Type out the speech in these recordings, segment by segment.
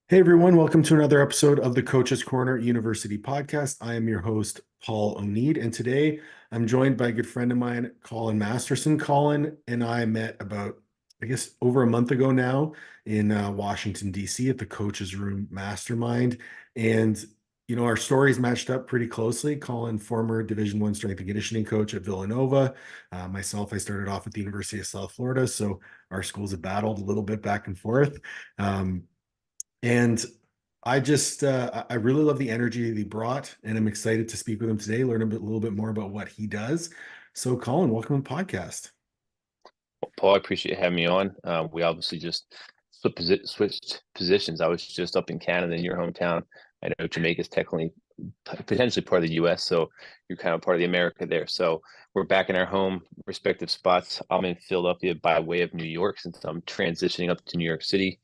Hey everyone, welcome to another episode of the Coach's Corner University podcast. I am your host, Paul O'Neid, and today I'm joined by a good friend of mine, Colin Masterson. Colin and I met about, I guess, over a month ago now in Washington, D.C. at the Coach's Room Mastermind. And, our stories matched up pretty closely. Colin, former Division I strength and conditioning coach at Villanova. Myself, I started off at the University of South Florida, so our schools have battled a little bit back and forth. And I really love the energy that he brought, and I'm excited to speak with him today, learn a little bit more about what he does. So, Colin, welcome to the podcast. Paul, I appreciate you having me on. We obviously just switched positions. I was just up in Canada in your hometown. I know Jamaica is technically potentially part of the U.S., so you're kind of part of the America there. So we're back in our home respective spots. I'm in Philadelphia by way of New York since I'm transitioning up to New York City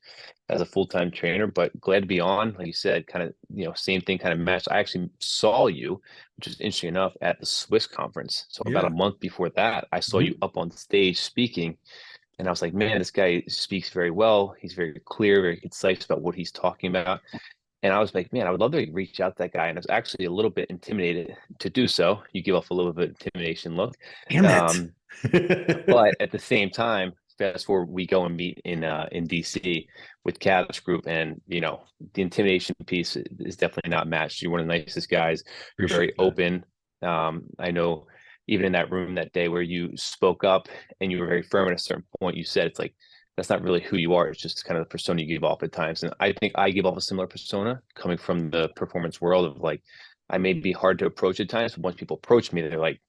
as a full-time trainer, but glad to be on. Like you said, kind of, same thing kind of matched. I actually saw you, which is interesting enough, at the Swiss conference. So about a Yeah. month before that, I saw you Mhm. up on stage speaking. And I was like, man, this guy speaks very well. He's very clear, very concise about what he's talking about. And I was like, man, I would love to reach out to that guy. And I was actually a little bit intimidated to do so. You give off a little bit of intimidation look. Damn it. Um, but at the same time, fast forward, we go and meet in DC with Cavs Group, and the intimidation piece is definitely not matched. You're one of the nicest guys. You're very Appreciate that. open. I know even in that room that day where you spoke up and you were very firm at a certain point, you said it's like that's not really who you are. It's just kind of the persona you give off at times. And I think I give off a similar persona coming from the performance world of like I may be hard to approach at times, but once people approach me, they're like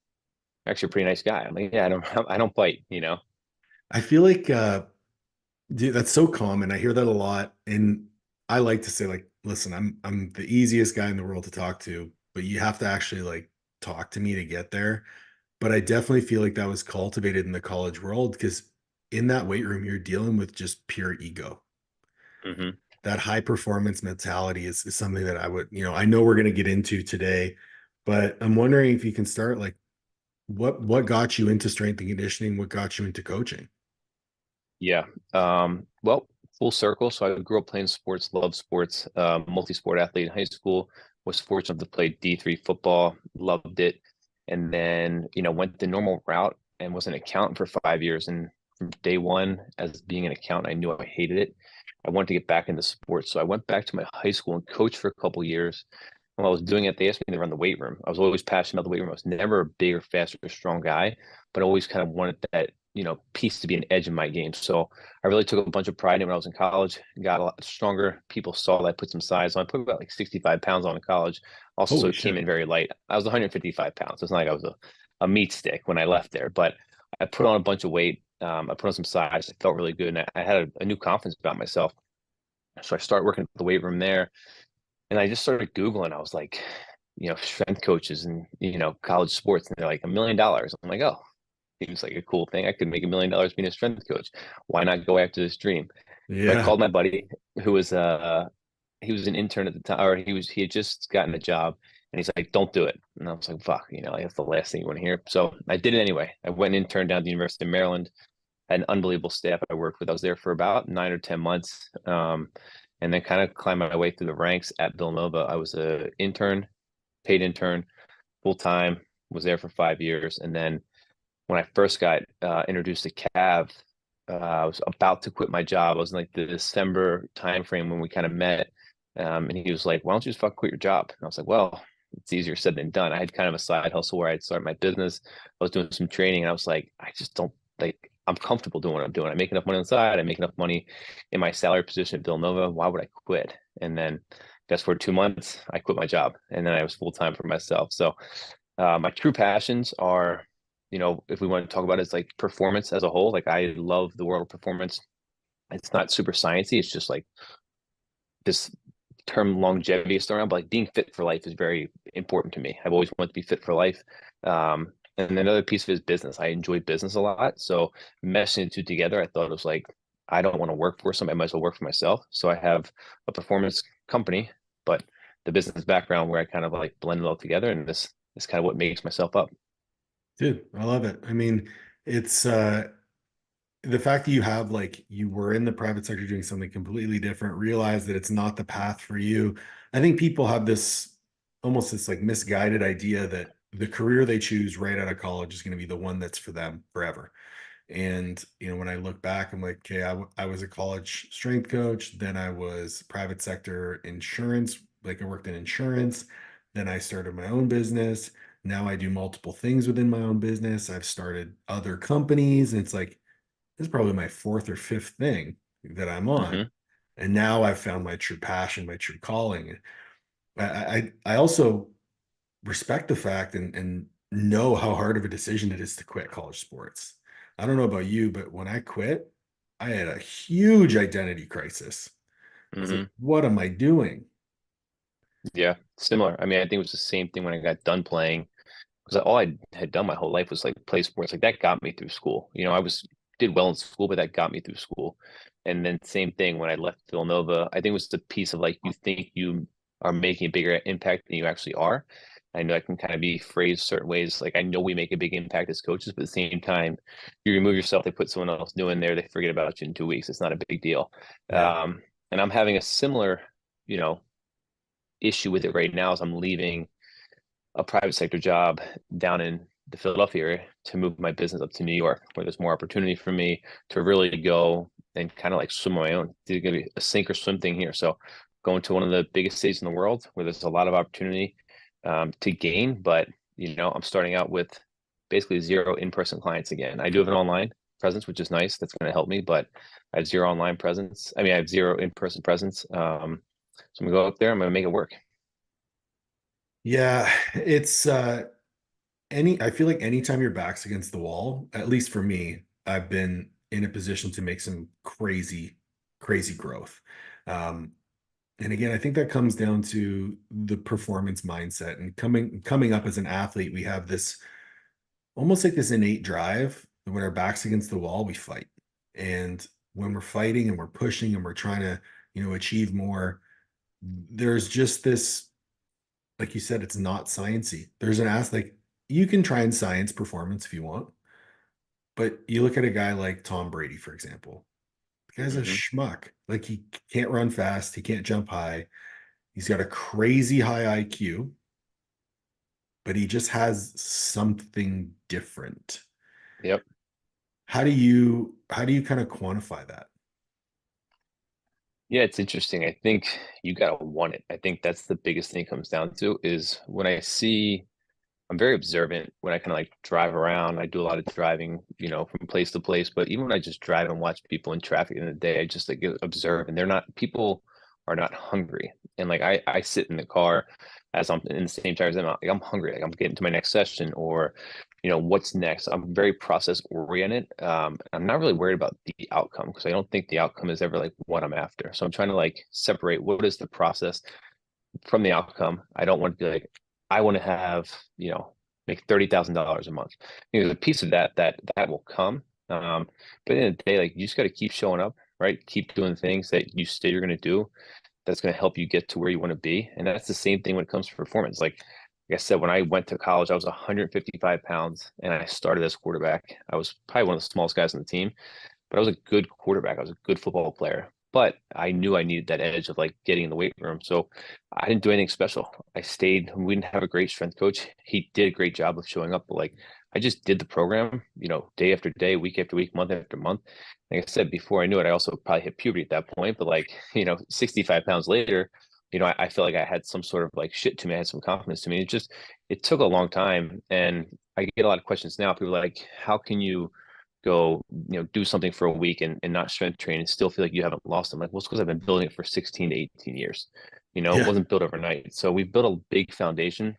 actually a pretty nice guy. I'm like, yeah, I don't bite. I feel like, dude, that's so common. I hear that a lot, and I like to say, like, listen, I'm the easiest guy in the world to talk to, but you have to actually like talk to me to get there. But I definitely feel like that was cultivated in the college world because in that weight room, you're dealing with just pure ego. Hmm. That high performance mentality is something that I would, I know we're going to get into today, but I'm wondering if you can start like what got you into strength and conditioning? What got you into coaching? Yeah. Well, full circle. So I grew up playing sports, loved sports, multi-sport athlete in high school, was fortunate to play D3 football, loved it. And then, went the normal route and was an accountant for 5 years. And from day one, as being an accountant, I knew I hated it. I wanted to get back into sports. So I went back to my high school and coached for a couple years. While I was doing it, they asked me to run the weight room. I was always passionate about the weight room. I was never a big or fast or strong guy, but always kind of wanted that piece to be an edge in my game. So I really took a bunch of pride in it when I was in college, got a lot stronger. People saw that I put some size on. I put about like 65 pounds on in college. Holy Also came shit. in very light. I was 155 pounds. It's not like I was a meat stick when I left there, but I put on a bunch of weight. I put on some size. I felt really good. And I had a new confidence about myself. So I started working at the weight room there. And I just started Googling. I was like, strength coaches and, college sports. And they're like $1 million. I'm like, oh, seems like a cool thing. I could make $1 million being a strength coach. Why not go after this dream? So I Yeah. called my buddy who was he was an intern at the time, or he had just gotten a job, and he's like, "Don't do it." And I was like, "Fuck, like, that's the last thing you want to hear." So I did it anyway. I went and interned down at the University of Maryland. Had an unbelievable staff I worked with. I was there for about 9 or 10 months, and then kind of climbed my way through the ranks at Villanova. I was a intern, paid intern, full time. Was there for 5 years, and then when I first got introduced to Cav, I was about to quit my job. I was in like the December timeframe when we kind of met. And he was like, why don't you just fucking quit your job? And I was like, well, it's easier said than done. I had kind of a side hustle where I'd start my business. I was doing some training, and I was like, I just don't like, I'm comfortable doing what I'm doing. I make enough money on the side. I make enough money in my salary position at Villanova. Why would I quit? And then fast forward 2 months, I quit my job, and then I was full time for myself. So my true passions are, if we want to talk about it, it's like performance as a whole. Like I love the world of performance. It's not super sciencey. It's just like this term longevity is thrown around, but like being fit for life is very important to me. I've always wanted to be fit for life. And another piece of it is business. I enjoy business a lot. So meshing the two together, I thought it was like, I don't want to work for somebody. I might as well work for myself. So I have a performance company, but the business background where I kind of like blend it all together. And this is kind of what makes myself up. Dude, I love it. I mean, it's the fact that you have like you were in the private sector doing something completely different, realize that it's not the path for you. I think people have this almost this like misguided idea that the career they choose right out of college is going to be the one that's for them forever. And when I look back, I'm like, okay, I was a college strength coach, then I was private sector insurance, like I worked in insurance, then I started my own business. Now I do multiple things within my own business. I've started other companies, and it's like this is probably my fourth or fifth thing that I'm on. Hmm. And now I've found my true passion, my true calling. I also respect the fact and know how hard of a decision it is to quit college sports. I don't know about you, but when I quit, I had a huge identity crisis. I was like, Hmm. what am I doing? Yeah, similar. I mean, I think it was the same thing when I got done playing because all I had done my whole life was like play sports. Like that got me through school. I was did well in school, but that got me through school. And then same thing when I left Villanova. I think it was the piece of like you think you are making a bigger impact than you actually are. I know I can kind of be phrased certain ways. Like I know we make a big impact as coaches, but at the same time, you remove yourself, they put someone else new in there, they forget about you in 2 weeks. It's not a big deal. Yeah. Um, and I'm having a similar, you know, issue with it right now as I'm leaving a private sector job down in the Philadelphia area to move my business up to New York, where there's more opportunity for me to really go and kind of like swim on my own. It's going to be a sink or swim thing here. So going to one of the biggest cities in the world where there's a lot of opportunity to gain, but I'm starting out with basically zero in-person clients again. I do have an online presence, which is nice. That's going to help me, but I have zero online presence. I mean, I have zero in-person presence. So I'm gonna go up there. I'm gonna make it work. Yeah. It's I feel like anytime your back's against the wall, at least for me, I've been in a position to make some crazy, crazy growth. Um, and again, I think that comes down to the performance mindset and coming up as an athlete, we have this almost like this innate drive that when our back's against the wall, we fight. And when we're fighting and we're pushing and we're trying to, achieve more, there's just this, like you said, it's not sciency. There's an aspect you can try and science performance if you want, but you look at a guy like Tom Brady, for example. The guy's a Hmm. schmuck. Like he can't run fast, he can't jump high. He's got a crazy high IQ, but he just has something different. Yep. How do you kind of quantify that? Yeah, it's interesting. I think you gotta want it. I think that's the biggest thing it comes down to is when I see I'm very observant when I kind of like drive around. I do a lot of driving, from place to place. But even when I just drive and watch people in traffic in the day, I just like observe, and they're not people are not hungry. And like I sit in the car as I'm in the same tires, and I'm hungry. Like I'm getting to my next session, or what's next. I'm very process oriented. I'm not really worried about the outcome because I don't think the outcome is ever like what I'm after. So I'm trying to like separate what is the process from the outcome. I don't want to be like, I want to have, make $30,000 a month. There's a piece of that will come. But in the day, like you just got to keep showing up, right? Keep doing things that you say you're going to do. That's going to help you get to where you want to be. And that's the same thing when it comes to performance. Like I said, when I went to college, I was 155 pounds and I started as quarterback. I was probably one of the smallest guys on the team, but I was a good quarterback. I was a good football player. But I knew I needed that edge of like getting in the weight room. So I didn't do anything special. I stayed. We didn't have a great strength coach. He did a great job of showing up, but like I just did the program, day after day, week after week, month after month. Like I said before I knew it, I also probably hit puberty at that point. But like, 65 pounds later, I felt like I had some sort of like shit to me. I had some confidence to me. It took a long time. And I get a lot of questions now. People are like, how can you go, do something for a week and not strength train and still feel like you haven't lost them? Like, well, it's because I've been building it for 16 to 18 years. It Yeah. wasn't built overnight. So we've built a big foundation.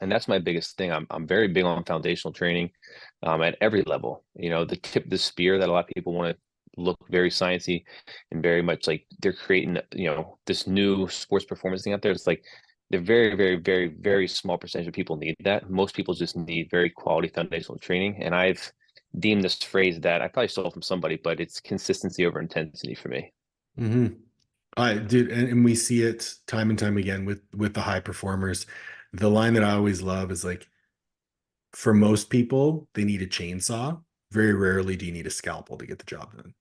And that's my biggest thing. I'm very big on foundational training at every level. The tip of the spear that a lot of people want to look very sciencey and very much like they're creating, this new sports performance thing out there. It's like the very, very, very, very small percentage of people need that. Most people just need very quality foundational training. And I've deemed this phrase that I probably stole from somebody, but it's consistency over intensity for me. Hmm. I did, and we see it time and time again with the high performers. The line that I always love is like, for most people, they need a chainsaw very rarely do you need a scalpel to get the job done,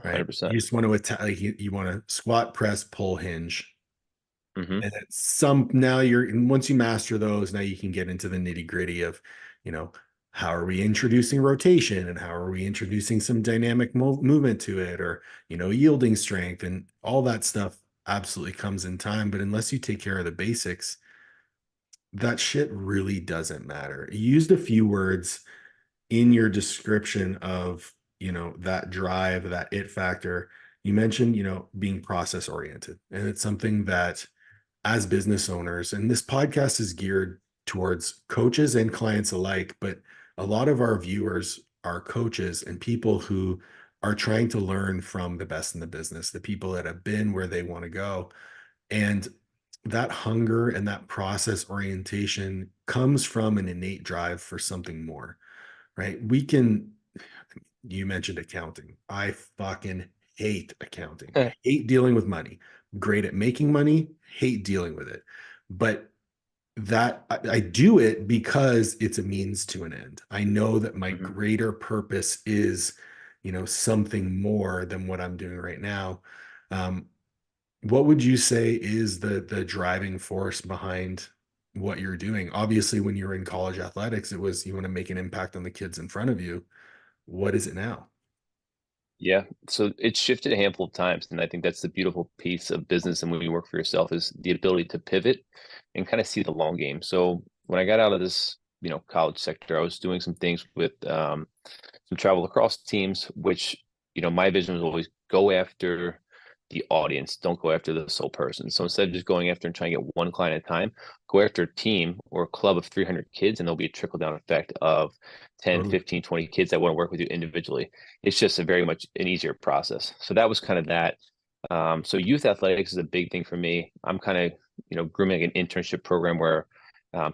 right? 100%. You just want to attack, like you want to squat, press, pull, hinge. Hmm. And it's some now you're and once you master those, now you can get into the nitty-gritty of, you know, how are we introducing rotation and how are we introducing some dynamic movement to it, or, yielding strength, and all that stuff absolutely comes in time. But unless you take care of the basics, that shit really doesn't matter. You used a few words in your description of, that drive, that it factor. You mentioned, being process oriented, and it's something that, as business owners, and this podcast is geared towards coaches and clients alike, but a lot of our viewers are coaches and people who are trying to learn from the best in the business, the people that have been where they want to go. And that hunger and that process orientation comes from an innate drive for something more, right? You mentioned accounting. I fucking hate accounting. I hate dealing with money. Great at making money, hate dealing with it. But that I do it because it's a means to an end. I know that my Hmm. greater purpose is, something more than what I'm doing right now. Um, what would you say is the driving force behind what you're doing? Obviously, when you were in college athletics, it was you want to make an impact on the kids in front of you. What is it now? Yeah. So it's shifted a handful of times. And I think that's the beautiful piece of business and when you work for yourself is the ability to pivot and kind of see the long game. So when I got out of this, college sector, I was doing some things with some travel lacrosse teams, which, my vision was always go after the audience, don't go after the sole person. So instead of just going after and trying to get one client at a time, go after a team or a club of 300 kids, and there'll be a trickle down effect of 10, Totally. 15, 20 kids that want to work with you individually. It's just a very much an easier process. So that was kind of that. So youth athletics is a big thing for me. I'm kind of, grooming an internship program where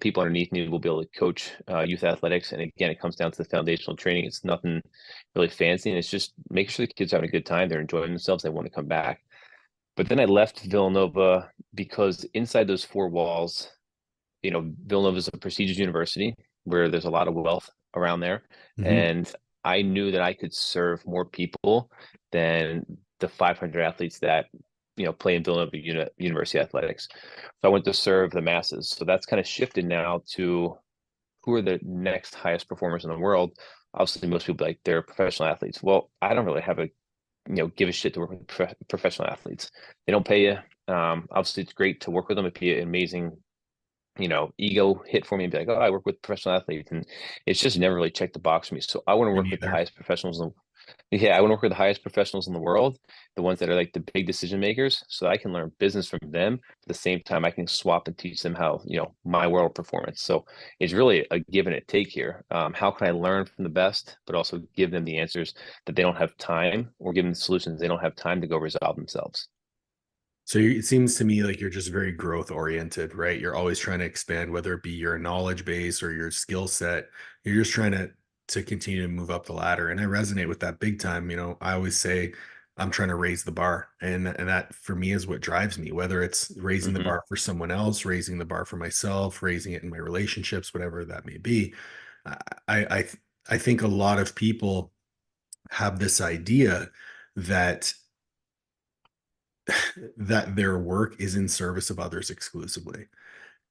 people underneath me will be able to coach youth athletics. And again, it comes down to the foundational training. It's nothing really fancy, and it's just making sure the kids are having a good time. They're enjoying themselves. They want to come back. But then I left Villanova because inside those four walls, Villanova is a prestigious university where there's a lot of wealth around there. Mhm. And I knew that I could serve more people than the 500 athletes that, play in Villanova University athletics. So I went to serve the masses. So that's kind of shifted now to who are the next highest performers in the world. Obviously, most people like they're professional athletes. Well, I don't really have a give a shit to work with professional athletes. They don't pay you. Obviously, it's great to work with them. It'd be an amazing, ego hit for me and be like, oh, I work with professional athletes, and it's just never really checked the box for me. So I want to Me work with the neither. highest professionals. Yeah, I want to work with the highest professionals in the world, the ones that are like the big decision makers, so I can learn business from them. At the same time, I can swap and teach them how, my world performance. So it's really a give and a take here. How can I learn from the best, but also give them the answers that they don't have time, or give them the solutions they don't have time to go resolve themselves? So it seems to me like you're just very growth oriented, right? You're always trying to expand, whether it be your knowledge base or your skill set. You're just trying to continue to move up the ladder. And I resonate with that big time. I always say I'm trying to raise the bar. And that for me is what drives me, whether it's raising the Hmm. bar for someone else, raising the bar for myself, raising it in my relationships, whatever that may be. I I I think a lot of people have this idea that their work is in service of others exclusively.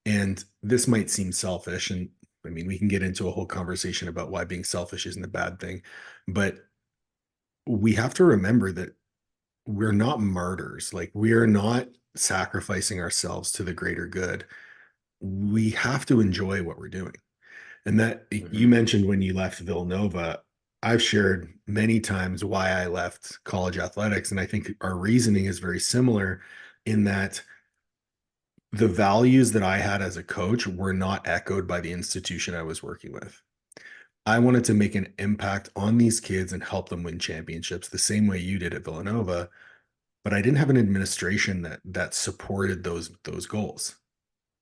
And this might seem selfish. And I mean, we can get into a whole conversation about why being selfish isn't a bad thing. But we have to remember that we're not martyrs. Like, we are not sacrificing ourselves to the greater good. We have to enjoy what we're doing. And that Hmm. you mentioned when you left Villanova, I've shared many times why I left college athletics. And I think our reasoning is very similar in that the values that I had as a coach were not echoed by the institution I was working with. I wanted to make an impact on these kids and help them win championships the same way you did at Villanova, but I didn't have an administration that supported those goals,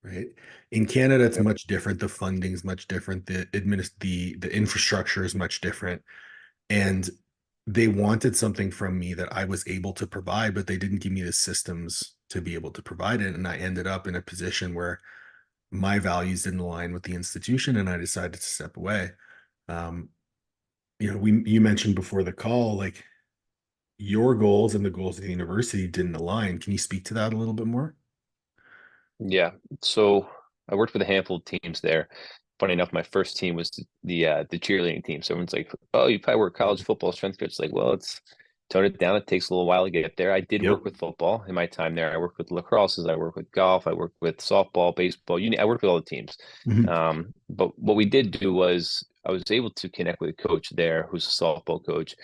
right? In Canada, it's Yep. much different. The funding's much different. The infrastructure is much different, and they wanted something from me that I was able to provide, but they didn't give me the systems to be able to provide it. And I ended up in a position where my values didn't align with the institution, and I decided to step away. Um, you mentioned before the call, like your goals and the goals of the university didn't align. Can you speak to that a little bit more? Yeah. So I worked with a handful of teams there. Funny enough, my first team was the cheerleading team. So everyone's like, "Oh, you probably work college football strength coach." It's like, well, it's tone it down. It takes a little while to get there. I did Yep. work with football in my time there. I worked with lacrosse, I worked with golf, I worked with softball, baseball. I worked with all the teams. Mhm. But what we did do was I was able to connect with a coach there who's a softball coach.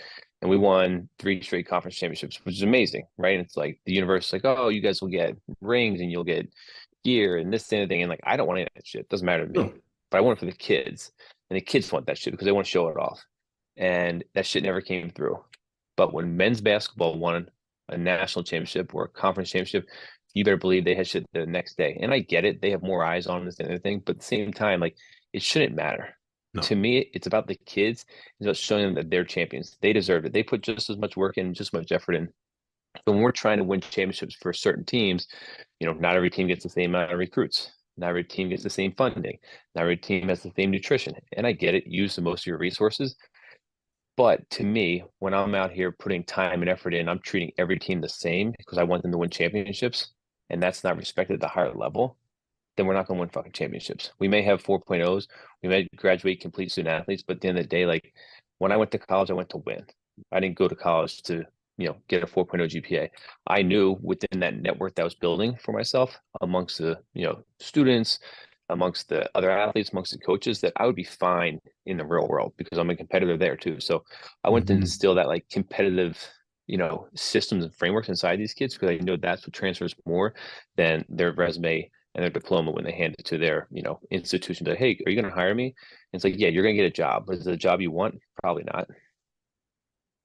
And we won three straight conference championships, which is amazing, right? And it's like the universe, like, oh, you guys will get rings and you'll get gear and this and thing. And like, I don't want any of that shit. It doesn't matter to me. No, But I want it for the kids. And the kids want that shit because they want to show it off. And that shit never came through. But when men's basketball won a national championship or a conference championship, you better believe they had shit the next day. And I get it. They have more eyes on this and everything. But at the same time, like, it shouldn't matter. no. To me, it's about the kids. It's about showing them that they're champions. They deserve it. They put just as much work in, just as much effort in. So when we're trying to win championships for certain teams, not every team gets the same amount of recruits. Not every team gets the same funding. Not every team has the same nutrition. And I get it, use the most of your resources. But to me, when I'm out here putting time and effort in, I'm treating every team the same because I want them to win championships. And that's not respected at the higher level, then we're not going to win fucking championships. We may have 4.0s, we may graduate complete student athletes, but at the end of the day, like when I went to college, I went to win. I didn't go to college to, get a 4.0 GPA. I knew within that network that I was building for myself amongst the, students, amongst the other athletes, amongst the coaches, that I would be fine in the real world because I'm a competitor there too. So I went to Mhm. instill that like competitive, systems and frameworks inside these kids because I know that's what transfers more than their resume and their diploma when they hand it to their, institution. Like, hey, are you going to hire me? And it's like, yeah, you're going to get a job. But is it a job you want? Probably not.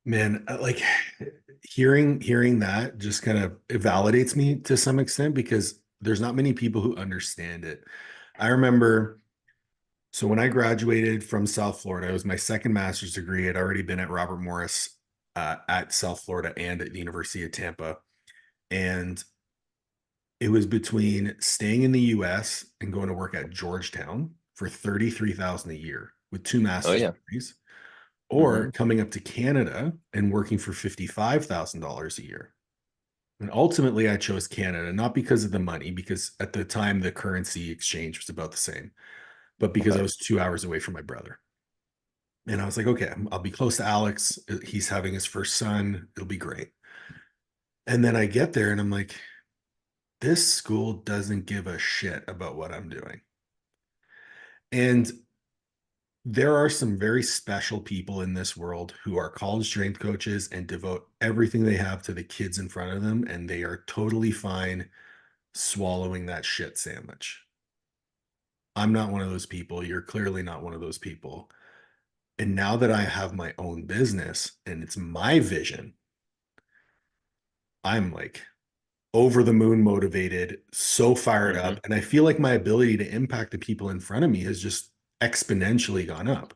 Man, like hearing that just kind of it validates me to some extent because there's not many people who understand it. I remember, so when I graduated from South Florida, it was my second master's degree. I'd already been at Robert Morris at South Florida and at the University of Tampa. And it was between staying in the US and going to work at Georgetown for 33,000 a year with two Oh master's yeah. degrees, or Hmm. coming up to Canada and working for $55,000 a year. And ultimately, I chose Canada, not because of the money, because at the time the currency exchange was about the same, but because I Okay. was 2 hours away from my brother. And I was like, okay, I'll be close to Alex. He's having his first son. It'll be great. And then I get there and I'm like, this school doesn't give a shit about what I'm doing. And there are some very special people in this world who are college strength coaches and devote everything they have to the kids in front of them. And they are totally fine swallowing that shit sandwich. I'm not one of those people. You're clearly not one of those people. And now that I have my own business and it's my vision, I'm like over the moon motivated, so fired Hmm. up. And I feel like my ability to impact the people in front of me has just exponentially gone up.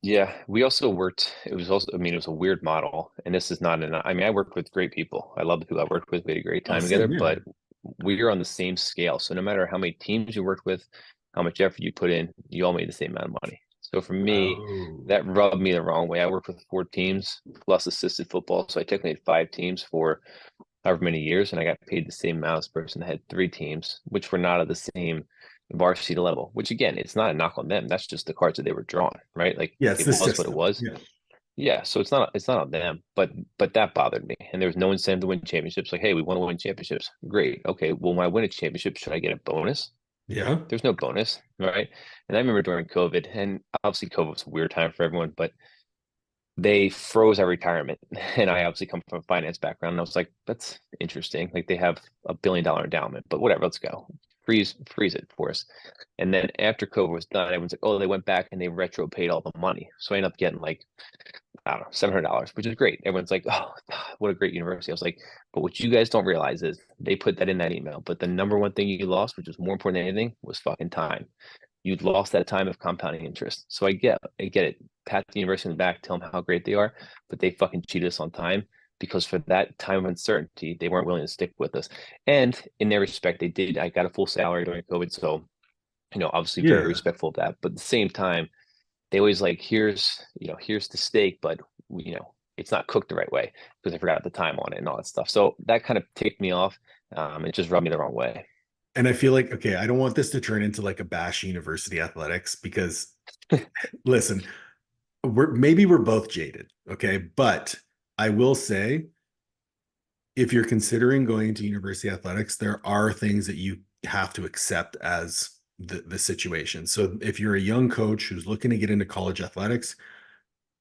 Yeah, we also worked. It was also, I mean, it was a weird model, and this is not an. I mean, I worked with great people. I love the people I worked with. We had a great Oh, time together, same, yeah. but we are on the same scale. So no matter how many teams you worked with, how much effort you put in, you all made the same amount of money. So for me, Oh, that rubbed me the wrong way. I worked with four teams plus assisted football, so I technically had five teams for however many years, and I got paid the same amount as the person that had three teams, which were not at the same varsity level. Which again, it's not a knock on them. That's just the cards that they were drawn, right? Like yeah, it's it the was what it system. was. Yeah. Yeah, so it's not on them, but that bothered me. And there was no incentive to win championships. Like, hey, we want to win championships. Great. Okay, well, when I win a championship, should I get a bonus? Yeah. There's no bonus, right? And I remember during COVID, and obviously COVID was a weird time for everyone, but they froze our retirement. And I obviously come from a finance background, and I was like, that's interesting. Like they have $1 billion endowment, but whatever, let's go. Freeze it for us. And then after COVID was done, everyone's like, oh, they went back and they retro paid all the money. So I ended up getting like, I don't know, $700, which is great. Everyone's like, oh, what a great university. I was like, but what you guys don't realize is they put that in that email. But the number one thing you lost, which was more important than anything, was fucking time. You'd lost that time of compounding interest. So I get it. Pat the university in the back, tell them how great they are, but they fucking cheated us on time because for that time of uncertainty, they weren't willing to stick with us. And in their respect, they did. I got a full salary during COVID, so obviously very Yeah. respectful of that. But at the same time, they always like, here's the steak, but it's not cooked the right way because I forgot the time on it and all that stuff. So that kind of ticked me off. It just rubbed me the wrong way. And I feel like, okay, I don't want this to turn into like a bash university athletics because listen, we're both jaded, okay? But I will say, if you're considering going to university athletics, there are things that you have to accept as the situation. So if you're a young coach who's looking to get into college athletics,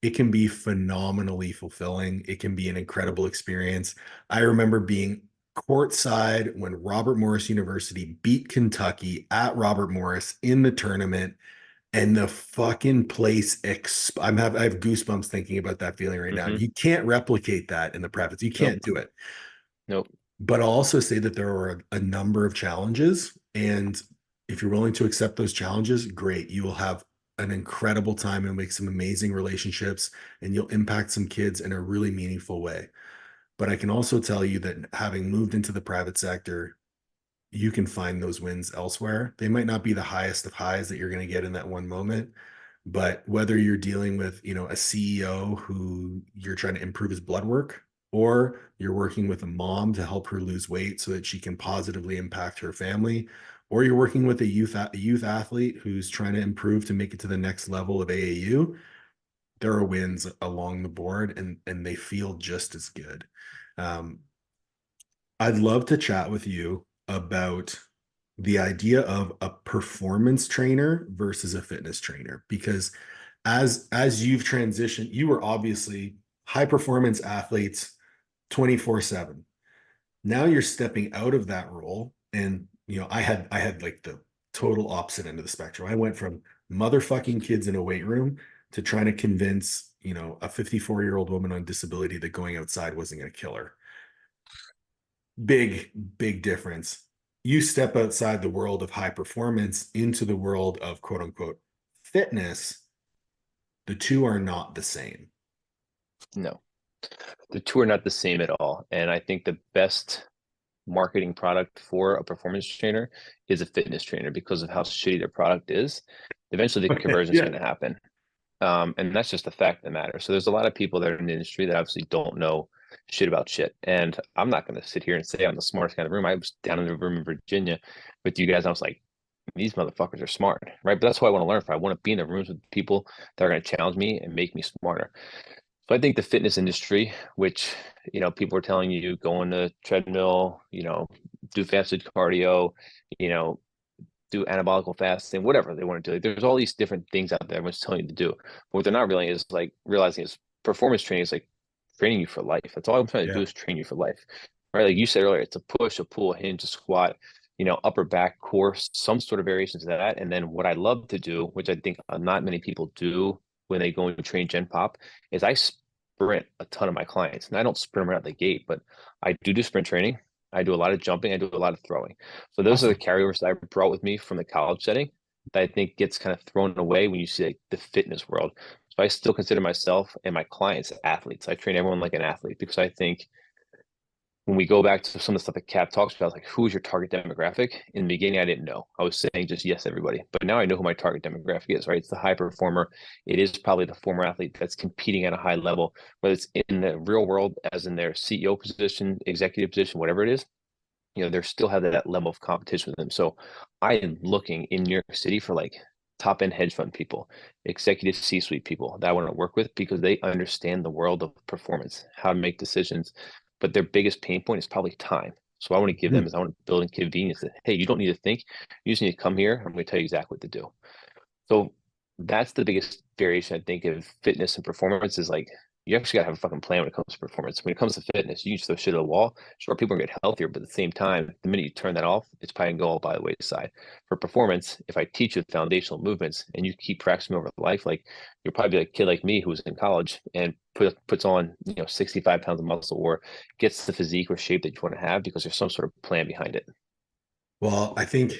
it can be phenomenally fulfilling. It can be an incredible experience. I remember being courtside when Robert Morris University beat Kentucky at Robert Morris in the tournament, and the fucking place I have goosebumps thinking about that feeling right now. Hmm. You can't replicate that in the preface. You Nope. can't do it. Nope. But I'll also say that there are a number of challenges, and if you're willing to accept those challenges, great. You will have an incredible time and make some amazing relationships, and you'll impact some kids in a really meaningful way. But I can also tell you that having moved into the private sector, you can find those wins elsewhere. They might not be the highest of highs that you're going to get in that one moment, but whether you're dealing with, a CEO who you're trying to improve his blood work, or you're working with a mom to help her lose weight so that she can positively impact her family, or you're working with a youth athlete who's trying to improve to make it to the next level of AAU, there are wins along the board, and they feel just as good. Um, I'd love to chat with you about the idea of a performance trainer versus a fitness trainer, because as you've transitioned, you were obviously high performance athletes 24/7. Now you're stepping out of that role, and I had like the total opposite end of the spectrum. I went from motherfucking kids in a weight room to trying to convince, a 54-year-old woman on disability that going outside wasn't going to kill her. Big difference. You step outside the world of high performance into the world of quote unquote fitness. The two are not the same. No, the two are not the same at all. And I think the best marketing product for a performance trainer is a fitness trainer because of how shitty their product is. Eventually, the Okay. conversion is Yeah. going to happen. And that's just the fact of the matter. So there's a lot of people that are in the industry that obviously don't know shit about shit. And I'm not going to sit here and say I'm the smartest guy in the room. I was down in the room in Virginia with you guys. And I was like, these motherfuckers are smart, right? But that's what I want to learn from. I want to be in the rooms with people that are going to challenge me and make me smarter. So I think the fitness industry, which, people are telling you go on the treadmill, do fasted cardio, you know, do anabolic fasting, whatever they want to do. Like, there's all these different things out there everyone's telling you to do. But what they're not really is like realizing is performance training is like training you for life. That's all I'm trying to do Yeah. is train you for life. Right. Like you said earlier, it's a push, a pull, a hinge, a squat, upper back core, some sort of variations of that. And then what I love to do, which I think not many people do when they go and train Gen Pop, is I sprint a ton of my clients. And I don't sprint them right out the gate, but I do sprint training. I do a lot of jumping. I do a lot of throwing. So those are the Awesome. carryovers that I brought with me from the college setting that I think gets kind of thrown away when you see like the fitness world. So I still consider myself and my clients athletes. I train everyone like an athlete because I think when we go back to some of the stuff that Cap talks about, like who is your target demographic? In the beginning, I didn't know. I was saying just yes, everybody. But now I know who my target demographic is, right? It's the high performer. It is probably the former athlete that's competing at a high level, whether it's in the real world, as in their CEO position, executive position, whatever it is. They still have that level of competition with them. So I am looking in New York City for like top end hedge fund people, executive C-suite people that I want to work with because they understand the world of performance, how to make decisions. But their biggest pain point is probably time. So I want to give them Mhm. is I want to build in convenience that, hey, you don't need to think. You just need to come here. I'm going to tell you exactly what to do. So that's the biggest variation I think of fitness and performance is like you actually gotta have a fucking plan when it comes to performance. When it comes to fitness, you can just throw shit at a wall. Sure, people are gonna get healthier, but at the same time, the minute you turn that off, it's probably gonna go all by the wayside. For performance, if I teach you foundational movements and you keep practicing over life, like you'll probably be like a kid like me who was in college and puts on 65 pounds of muscle or gets the physique or shape that you want to have because there's some sort of plan behind it. Well, I think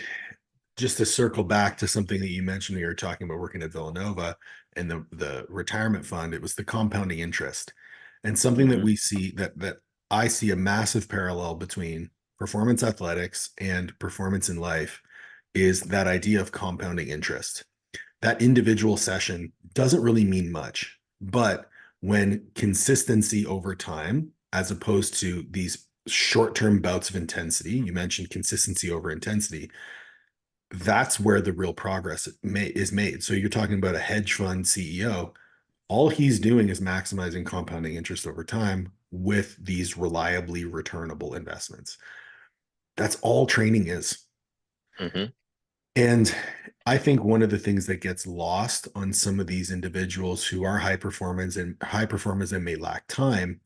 just to circle back to something that you mentioned when you were talking about working at Villanova and the retirement fund, it was the compounding interest. And something that Mm-hmm. we see that I see a massive parallel between performance athletics and performance in life is that idea of compounding interest. that individual session doesn't really mean much. But when consistency over time, as opposed to these short-term bouts of intensity, you mentioned consistency over intensity, that's where the real progress is made. So you're talking about a hedge fund CEO. All he's doing is maximizing compounding interest over time with these reliably returnable investments. That's all training is. Mm-hmm. And I think one of the things that gets lost on some of these individuals who are high performers and may lack time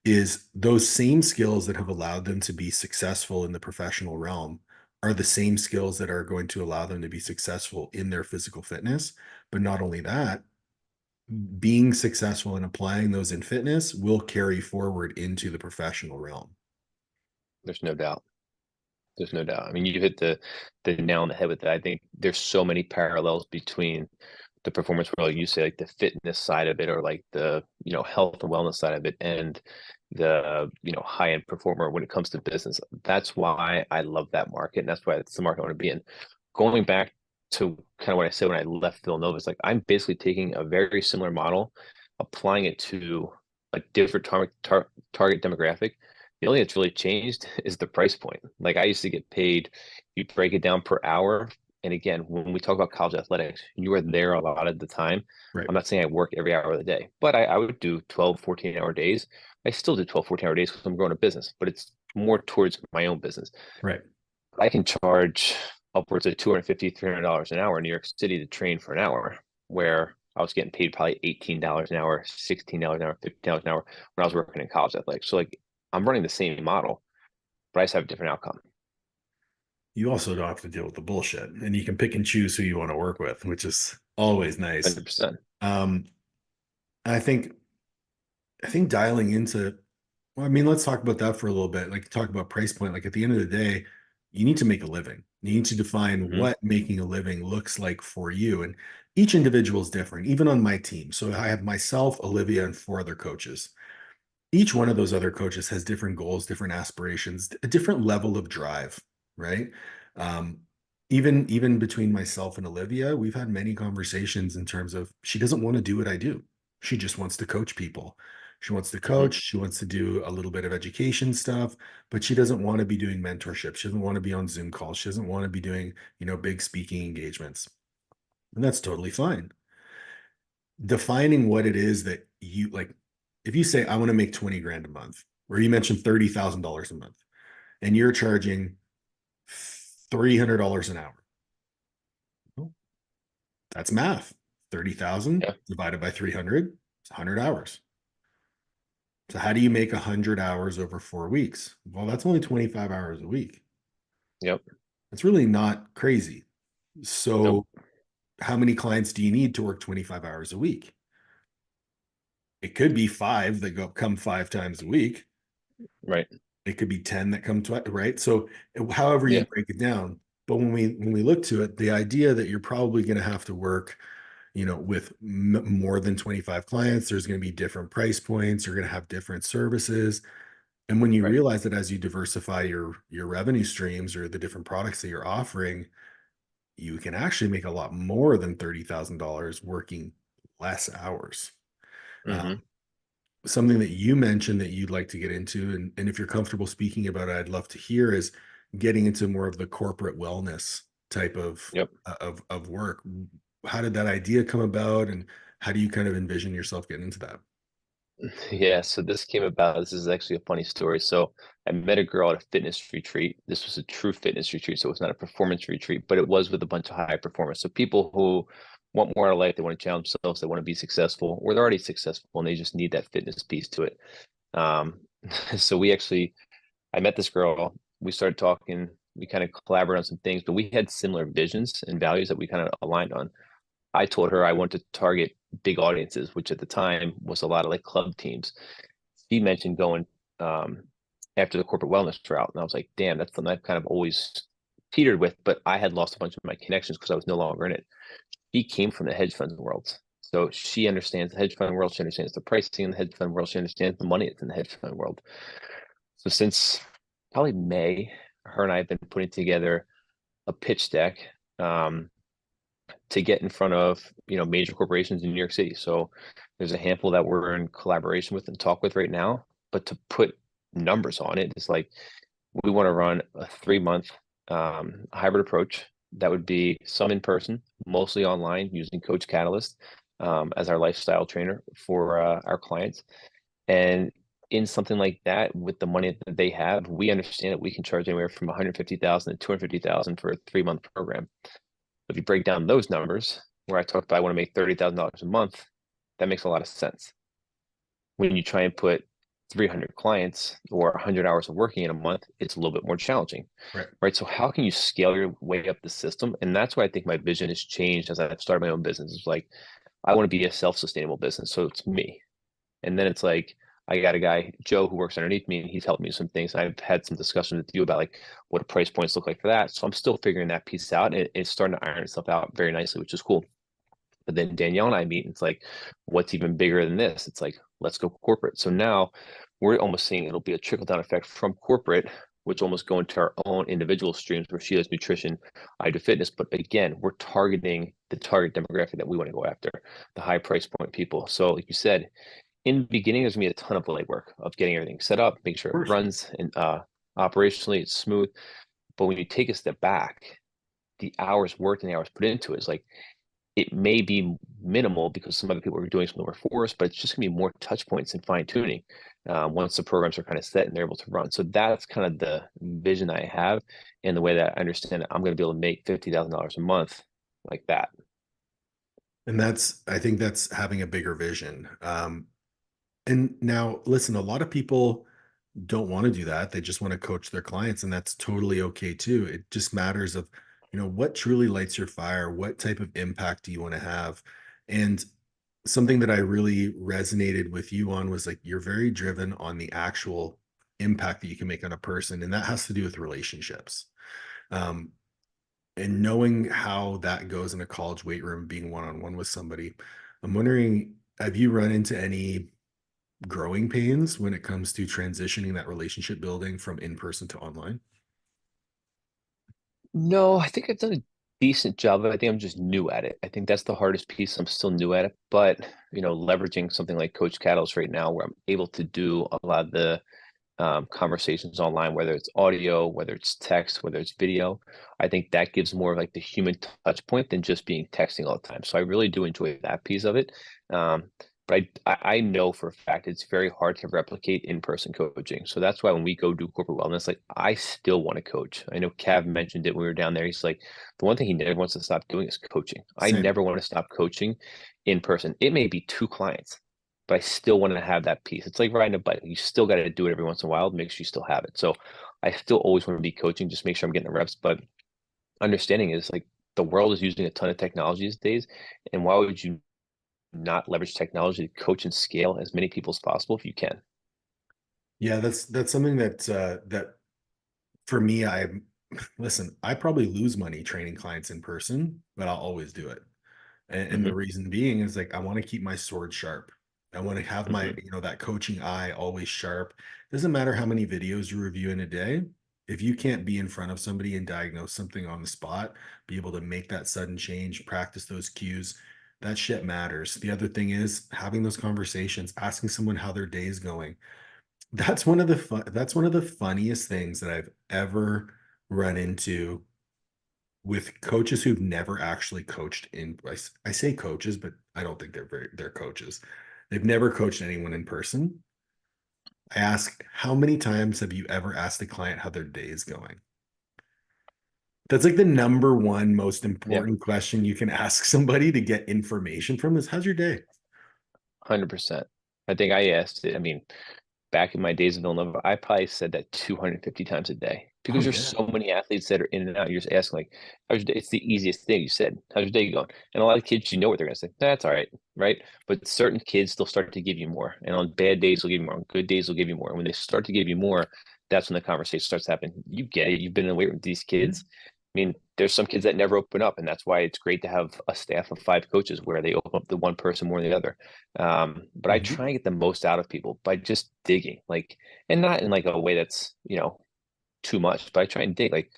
is those same skills that have allowed them to be successful in the professional realm are the same skills that are going to allow them to be successful in their physical fitness. But not only that, being successful in applying those in fitness will carry forward into the professional realm. There's no doubt. There's no doubt. I mean, you hit the nail on the head with that. I think there's so many parallels between the performance world, you say, like the fitness side of it, or like the, health and wellness side of it, and the, high-end performer when it comes to business. That's why I love that market, and that's why it's the market I want to be in. Going back to kind of what I said when I left Villanova, it's like I'm basically taking a very similar model, applying it to a different target demographic. The only thing that's really changed is the price point. Like I used to get paid, you break it down per hour. And again, when we talk about college athletics, you are there a lot of the time. Right. I'm not saying I work every hour of the day, but I would do 12, 14-hour days. I still do 12, 14-hour days because I'm growing a business, but it's more towards my own business. Right. I can charge upwards of $250, $300 an hour in New York City to train for an hour, where I was getting paid probably $18 an hour, $16 an hour, $15 an hour when I was working in college athletics. So like I'm running the same model, but I just have a different outcome. You also don't have to deal with the bullshit, and you can pick and choose who you want to work with, which is always nice. 100%. Um, I think dialing into, well, I mean, let's talk about that for a little bit. Like talk about price point. Like at the end of the day, you need to make a living. You need to define Mm-hmm. what making a living looks like for you. And each individual is different, even on my team. So I have myself, Olivia, and four other coaches. Each one of those other coaches has different goals, different aspirations, a different level of drive, right? Um, even between myself and Olivia, we've had many conversations in terms of she doesn't want to do what I do. She just wants to coach people. She wants to Mm-hmm. coach. She wants to do a little bit of education stuff, but she doesn't want to be doing mentorship. She doesn't want to be on Zoom calls. She doesn't want to be doing, big speaking engagements. And that's totally fine. Defining what it is that you like, if you say, I want to make 20 grand a month, or you mentioned $30,000 a month, and you're charging $300 an hour, well, that's math. 30,000 Yeah. divided by 300, it's 100 hours. So how do you make 100 hours over 4 weeks? Well, that's only 25 hours a week. Yep. It's really not crazy. Nope. So how many clients do you need to work 25 hours a week? It could be five that come 5 times a week. Right. It could be 10 that come twice, right? So however you Yeah. break it down. But when we look to it, the idea that you're probably going to have to work, with more than 25 clients, there's going to be different price points, you're going to have different services. And when you Right. realize that as you diversify your revenue streams or the different products that you're offering, you can actually make a lot more than $30,000 working less hours. Mm-hmm. Something that you mentioned that you'd like to get into, and if you're comfortable speaking about it, I'd love to hear, is getting into more of the corporate wellness type Yep. of work. How did that idea come about, and how do you kind of envision yourself getting into that? Yeah, so this came about. This is actually a funny story. So I met a girl at a fitness retreat. This was a true fitness retreat, so it's not a performance retreat, but it was with a bunch of high performers. So people who want more out of life, they want to challenge themselves, they want to be successful, or they're already successful and they just need that fitness piece to it. Um, so I met this girl. We started talking. We kind of collaborated on some things, but we had similar visions and values that we kind of aligned on. I told her I wanted to target big audiences, which at the time was a lot of like club teams. She mentioned going um, after the corporate wellness route, and I was like, damn, that's something I've kind of always teetered with, but I had lost a bunch of my connections because I was no longer in it. She came from the hedge fund world. So she understands the hedge fund world. She understands the pricing in the hedge fund world. She understands the money that's in the hedge fund world. So since probably May, her and I have been putting together a pitch deck. Um, to get in front of, major corporations in New York City. So there's a handful that we're in collaboration with and talk with right now. But to put numbers on it, it's like we want to run a 3-month hybrid approach that would be some in person, mostly online, using Coach Catalyst as our lifestyle trainer for our clients. And in something like that, with the money that they have, we understand that we can charge anywhere from 150,000 to 250,000 for a 3-month program. If you break down those numbers, where I talked about I want to make $30,000 a month, that makes a lot of sense. When you try and put 300 clients or 100 hours of working in a month, it's a little bit more challenging, Right. right? So how can you scale your way up the system? And that's why I think my vision has changed as I've started my own business. It's like, I want to be a self-sustainable business. So it's me. And then it's like, I got a guy, Joe, who works underneath me, and he's helped me with some things. And I've had some discussions with you about like what price points look like for that. So I'm still figuring that piece out, and it's starting to iron itself out very nicely, which is cool. But then Danielle and I meet, and it's like, what's even bigger than this? It's like, let's go corporate. So now we're almost seeing it'll be a trickle down effect from corporate, which almost go into our own individual streams where she does nutrition, I do fitness. But again, we're targeting the target demographic that we want to go after, the high price point people. So like you said, in the beginning, there's gonna be a ton of legwork of getting everything set up, make sure Of it course. runs and operationally it's smooth. But when you take a step back, the hours worked and the hours put into it is like, it may be minimal because some other people are doing some work for us, but it's just gonna be more touch points and fine tuning once the programs are kind of set and they're able to run. So that's kind of the vision I have, and the way that I understand it, I'm gonna be able to make $50,000 a month like that. And I think that's having a bigger vision. And now, listen, a lot of people don't want to do that. They just want to coach their clients, and that's totally okay too. It just matters of, what truly lights your fire, what type of impact do you want to have? And something that I really resonated with you on was like you're very driven on the actual impact that you can make on a person, and that has to do with relationships. Um, and knowing how that goes in a college weight room, being one-on-one with somebody, I'm wondering, have you run into any growing pains when it comes to transitioning that relationship building from in person to online? No, I think I've done a decent job of it. I think I'm just new at it. I think that's the hardest piece. I'm still new at it, but leveraging something like Coach Catalyst right now, where I'm able to do a lot of the conversations online, whether it's audio, whether it's text, whether it's video. I think that gives more of like the human touch point than just being texting all the time. So I really do enjoy that piece of it. But I know for a fact it's very hard to replicate in-person coaching. So that's why when we go do corporate wellness, like I still want to coach. I know Cav mentioned it when we were down there. He's like, the one thing he never wants to stop doing is coaching. I Same. never want to stop coaching in person. It may be 2 clients, but I still want to have that piece. It's like riding a bike. You still got to do it every once in a while to make sure you still have it. So I still always want to be coaching, just make sure I'm getting the reps. But understanding is like the world is using a ton of technology these days. And why would you not leverage technology to coach and scale as many people as possible if you can? Yeah, that's something that for me, I listen, I probably lose money training clients in person, but I'll always do it. And the Hmm. reason being is like I want to keep my sword sharp. I want to have my, Hmm. that coaching eye always sharp. Doesn't matter how many videos you review in a day. If you can't be in front of somebody and diagnose something on the spot, be able to make that sudden change, practice those cues, that shit matters. The other thing is having those conversations, asking someone how their day is going. That's one of the funniest things that I've ever run into with coaches who've never actually coached I say coaches, but I don't think they're coaches. They've never coached anyone in person. I ask, how many times have you ever asked a client how their day is going? That's like the number one most Yeah, important question you can ask somebody to get information from is how's your day? 100%. I think I asked it. I mean, back in my days of Villanova, I probably said that 250 times a day Oh because there's yeah. so many athletes that are in and out. You're just asking like, "How's your day?" It's the easiest thing you said. How's your day going? And a lot of kids, you know what they're gonna say. That's all right, right? But certain kids, they'll start to give you more, and on bad days, they'll give you more. On good days, they'll give you more. And when they start to give you more, that's when the conversation starts happening. You get it. You've been in the weight room with these Yeah. kids. I mean, there's some kids that never open up, and that's why it's great to have a staff of 5 coaches where they open up the one person more than the other. But I Mhm. try and get the most out of people by just digging, like, and not in like a way that's too much, but I try and dig like,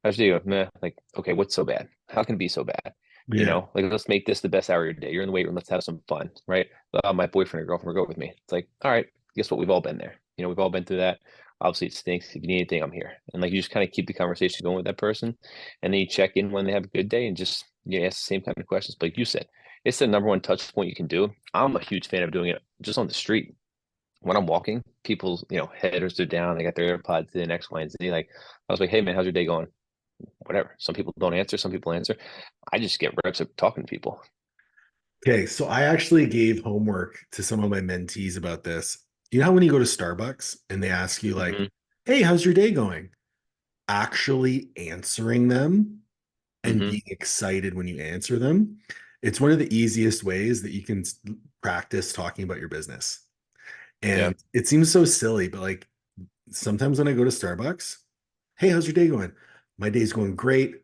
how's your day going? Meh. Like, okay, what's so bad? How can it be so bad? Yeah. Like let's make this the best hour of your day. You're in the weight room, let's have some fun, right? My boyfriend or girlfriend will go with me. It's like, all right, guess what? We've all been there. We've all been through that. Obviously, it stinks. If you need anything, I'm here. And like you just kind of keep the conversation going with that person, and then you check in when they have a good day, and just ask the same kind of questions. But like you said, it's the number one touch point you can do. I'm a huge fan of doing it just on the street when I'm walking. People's heads are down, they got their AirPods in, X, Y, and Z. Like I was like, hey man, how's your day going? Whatever. Some people don't answer, some people answer. I just get reps of talking to people. Okay, so I actually gave homework to some of my mentees about this. You know how when you go to Starbucks and they ask you like, Hmm. "Hey, how's your day going?" Actually answering them and Hmm. being excited when you answer them. It's one of the easiest ways that you can practice talking about your business. Yeah. And it seems so silly, but like sometimes when I go to Starbucks, "Hey, how's your day going?" "My day's going great.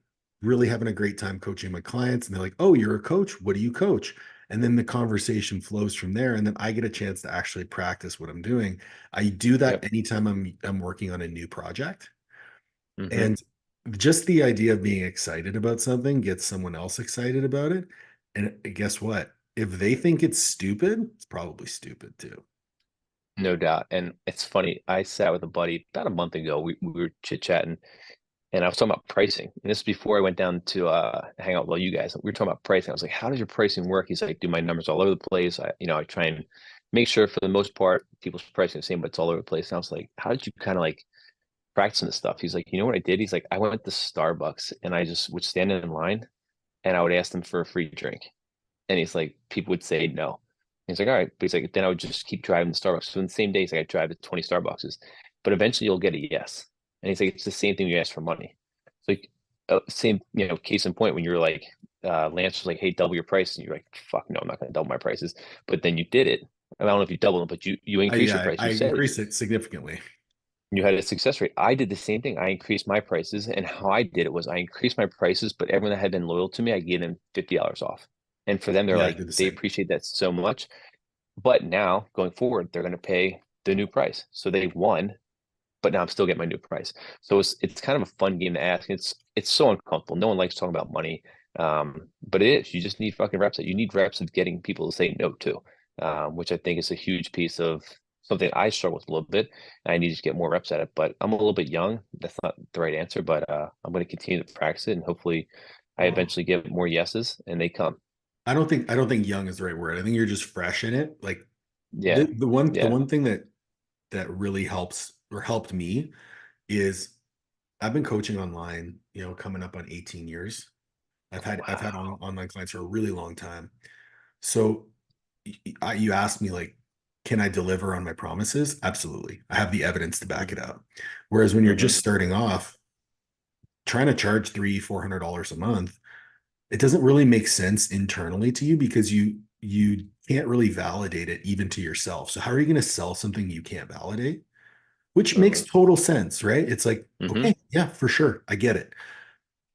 Really having a great time coaching my clients." And they're like, "Oh, you're a coach. What do you coach?" And then the conversation flows from there. And then I get a chance to actually practice what I'm doing. I do that Yep. anytime I'm working on a new project. Hmm. And just the idea of being excited about something gets someone else excited about it. And guess what? If they think it's stupid, it's probably stupid too. No doubt. And it's funny. I sat with a buddy about a month ago. We were chit-chatting, and I was talking about pricing. And this is before I went down to hang out with all you guys. We were talking about pricing. I was like, how does your pricing work? He's like, do my numbers all over the place. I try and make sure for the most part people's pricing the same, but it's all over the place. And I was like, how did you kind of like practicing this stuff? He's like, you know what I did? He's like, I went to Starbucks and I just would stand in line and I would ask them for a free drink. And he's like, people would say no. He's like, all right. But he's like, then I would just keep driving to Starbucks. So in the same day, he's like, I drive to 20 Starbucks. But eventually you'll get a yes. And he's like, it's the same thing you ask for money. It's like, same, case in point when you're like, Lance was like, hey, double your price. And you're like, fuck no, I'm not going to double my prices. But then you did it. I don't know if you doubled them, but you increase your Yeah, price. I You said it. increase it significantly. You had a success rate. I did the same thing. I increased my prices, and how I did it was I increased my prices, but everyone that had been loyal to me, I gave them $50 off. And for them, they're Yeah, I like, did the they same. appreciate that so much. But now going forward, they're going to pay the new price. So they've won, but now I'm still getting my new price. So it's kind of a fun game to ask. It's so uncomfortable. No one likes talking about money. But it is. You just need fucking reps. You need reps of getting people to say no to, which I think is a huge piece of something I struggle with a little bit. I need to get more reps at it, but I'm a little bit young. That's not the right answer, but I'm going to continue to practice it, and hopefully, I Well, eventually get more yeses, and they come. I don't think young is the right word. I think you're just fresh in it. Like the Yeah, the one the yeah. one thing that really helps or helped me is I've been coaching online, coming up on 18 years. I've had Wow. online clients for a really long time. So you asked me like, can I deliver on my promises? Absolutely. I have the evidence to back it Hmm. up. Whereas when you're Hmm. just starting off, trying to charge $300-400 a month, it doesn't really make sense internally to you because you can't really validate it even to yourself. So how are you going to sell something you can't validate? Which makes Totally. total sense, right? It's like, Hmm. okay, yeah, for sure. I get it.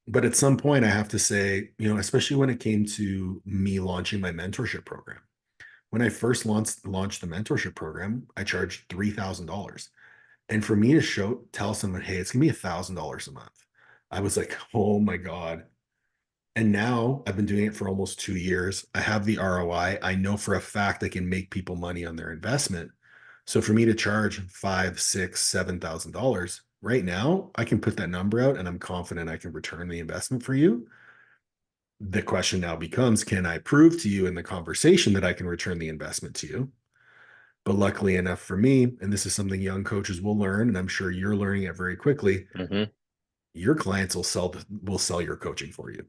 But at some point I have to say, especially when it came to me launching my mentorship program. When I first launched the mentorship program, I charged $3,000. And for me to tell someone, hey, it's gonna be $1,000 a month, I was like, oh my God. And now I've been doing it for almost 2 years. I have the ROI. I know for a fact I can make people money on their investment. So for me to charge five, six, $7,000 right now, I can put that number out and I'm confident I can return the investment for you. The question now becomes, can I prove to you in the conversation that I can return the investment to you? But luckily enough for me, and this is something young coaches will learn, and I'm sure you're learning it very quickly, Hmm. your clients will sell your coaching for you.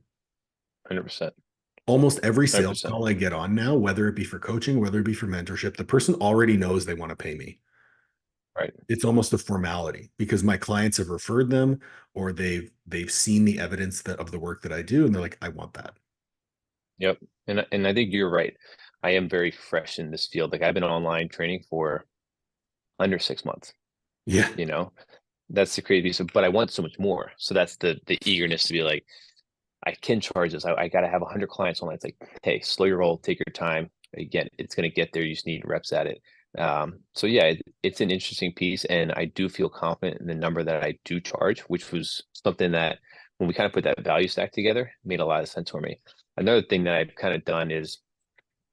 100%. Almost every sales 100%. call I get on now, whether it be for coaching, whether it be for mentorship, the person already knows they want to pay me. Right. It's almost a formality because my clients have referred them or they've seen the evidence of the work that I do and they're like, I want that. Yep. And I think you're right. I am very fresh in this field. Like I've been online training for under 6 months, Yeah. you know. That's the crazy piece of, but I want so much more. So that's the eagerness to be like, I can charge this. I gotta have 100 clients online. It's like, hey, slow your roll, take your time. Again, it's gonna get there. You just need reps at it. So yeah, it's an interesting piece, and I do feel confident in the number that I do charge, which was something that when we kind of put that value stack together, it made a lot of sense for me. Another thing that I've kind of done is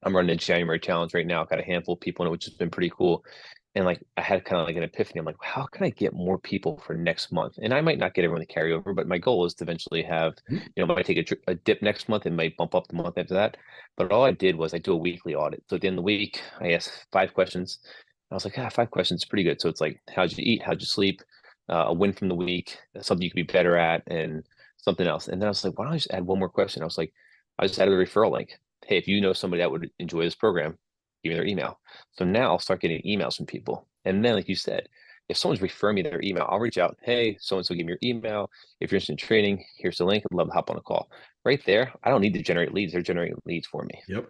I'm running a January challenge right now. I've got a handful of people in it, which has been pretty cool. And like I had kind of like an epiphany. I'm like, how can I get more people for next month? And I might not get everyone to carry over, but my goal is to eventually have, might take a dip next month and might bump up the month after that. But all I did was I do a weekly audit. So at the end of the week, I asked 5 questions. I was like, 5 questions is pretty good. So it's like, how'd you eat? How'd you sleep? A win from the week, something you could be better at, and something else. And then I was like, why don't I just add one more question? I just added a referral link. Hey, if you know somebody that would enjoy this program, give me their email. So now I'll start getting emails from people. And then, like you said, if someone's referring me their email, I'll reach out. Hey, so-and-so, give me your email. If you're interested in training, here's the link. I'd love to hop on a call. Right there, I don't need to generate leads. They're generating leads for me. Yep.